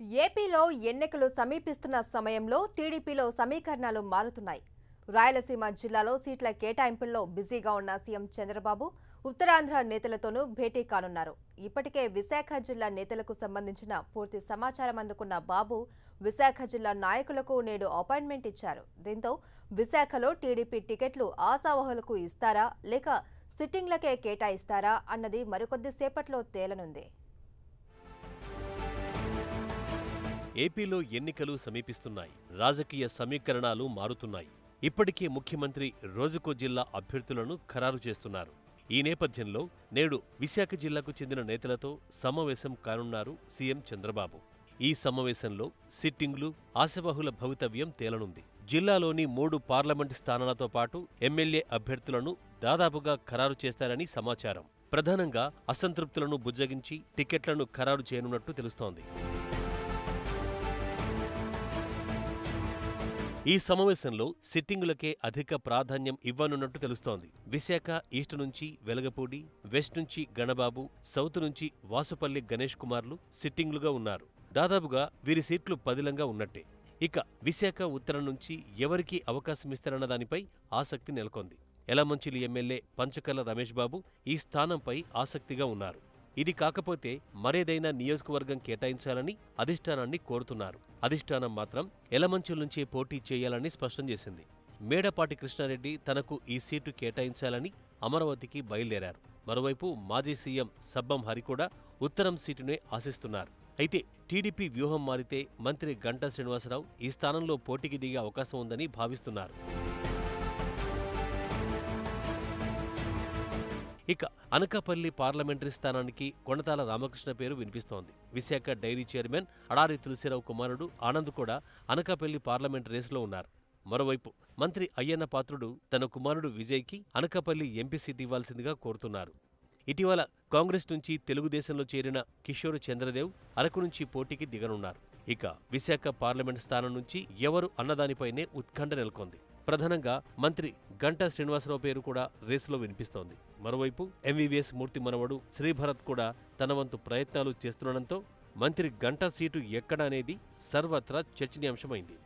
ఏపీలో ఎన్నికలు సమీపిస్తున్న సమయంలో టీడీపీలో సమీకరణాలు మారుతున్నాయి. రాయలసీమ జిల్లాలో సీట్ల కేటాయింపుల్లో బిజీగా ఉన్న సీఎం చంద్రబాబు ఉత్తరాంధ్ర నేతలతోనూ భేటీ కానున్నారు. ఇప్పటికే విశాఖ జిల్లా నేతలకు సంబంధించిన పూర్తి సమాచారం అందుకున్న బాబు విశాఖ జిల్లా నాయకులకు నేడు అపాయింట్మెంట్ ఇచ్చారు. దీంతో విశాఖలో టీడీపీ టికెట్లు ఆశావహులకు ఇస్తారా లేక సిట్టింగ్లకే కేటాయిస్తారా అన్నది మరికొద్ది సేపట్లో తేలనుంది. ఏపీలో ఎన్నికలు సమీపిస్తున్నాయి. రాజకీయ సమీకరణాలు మారుతున్నాయి. ఇప్పటికే ముఖ్యమంత్రి రోజుకో జిల్లా అభ్యర్థులను ఖరారు చేస్తున్నారు. ఈ నేపథ్యంలో నేడు విశాఖ జిల్లాకు చెందిన నేతలతో సమావేశం కానున్నారు సీఎం చంద్రబాబు. ఈ సమావేశంలో సిట్టింగ్లు, ఆశావహుల భవితవ్యం తేలనుంది. జిల్లాలోని 3 పార్లమెంటు స్థానాలతో పాటు ఎమ్మెల్యే అభ్యర్థులను దాదాపుగా ఖరారు చేస్తారని సమాచారం. ప్రధానంగా అసంతృప్తులను బుజ్జగించి టికెట్లను ఖరారు చేయనున్నట్టు తెలుస్తోంది. ఈ సమావేశంలో సిట్టింగులకే అధిక ప్రాధాన్యం ఇవ్వనున్నట్టు తెలుస్తోంది. విశాఖ ఈస్ట్ నుంచి వెలగపూడి, వెస్ట్ నుంచి గణబాబు, సౌత్ నుంచి వాసుపల్లి గణేష్ కుమార్లు సిట్టింగులుగా ఉన్నారు. దాదాపుగా వీరి సీట్లు పదిలంగా ఉన్నట్టే. ఇక విశాఖ ఉత్తరం నుంచి ఎవరికి అవకాశమిస్తారన్న దానిపై ఆసక్తి నెలకొంది. యలమంచిలి ఎమ్మెల్యే పంచకర్ల రమేష్ బాబు ఈ స్థానంపై ఆసక్తిగా ఉన్నారు. ఇది కాకపోతే మరేదైనా నియోజకవర్గం కేటాయించాలని అధిష్టానాన్ని కోరుతున్నారు. అధిష్టానం మాత్రం యలమంచిలి నుంచే పోటీ చేయాలని స్పష్టం చేసింది. మేడపాటి కృష్ణారెడ్డి తనకు ఈ సీటు కేటాయించాలని అమరావతికి బయలుదేరారు. మరోవైపు మాజీ సీఎం సబ్బం హరి కూడా ఉత్తరం సీటునే ఆశిస్తున్నారు. అయితే టీడీపీ వ్యూహం మారితే మంత్రి గంటా శ్రీనివాసరావు ఈ స్థానంలో పోటీకి దిగే అవకాశం ఉందని భావిస్తున్నారు. ఇక అనకాపల్లి పార్లమెంటరీ స్థానానికి కొణతాల రామకృష్ణ పేరు వినిపిస్తోంది. విశాఖ డైరీ చైర్మన్ అడారి తులసిరావు కుమారుడు ఆనంద్ కూడా అనకాపల్లి పార్లమెంట్ రేసులో ఉన్నారు. మరోవైపు మంత్రి అయ్యన్న పాత్రుడు తన కుమారుడు విజయ్కి అనకాపల్లి ఎంపీ సీట్ ఇవ్వాల్సిందిగా కోరుతున్నారు. ఇటీవల కాంగ్రెస్ నుంచి తెలుగుదేశంలో చేరిన కిషోర్ చంద్రదేవ్ అరకు నుంచి పోటీకి దిగనున్నారు. ఇక విశాఖ పార్లమెంట్ స్థానం నుంచి ఎవరు అన్నదానిపైనే ఉత్కంఠ నెలకొంది. ప్రధానంగా మంత్రి గంటా శ్రీనివాసరావు పేరు కూడా రేసులో వినిపిస్తోంది. మరోవైపు ఎంవీవీఎస్ మూర్తి మనవడు శ్రీభరత్ కూడా తన వంతు ప్రయత్నాలు చేస్తుండటంతో మంత్రి గంటా సీటు ఎక్కడ అనేది సర్వత్రా చర్చనీయాంశమైంది.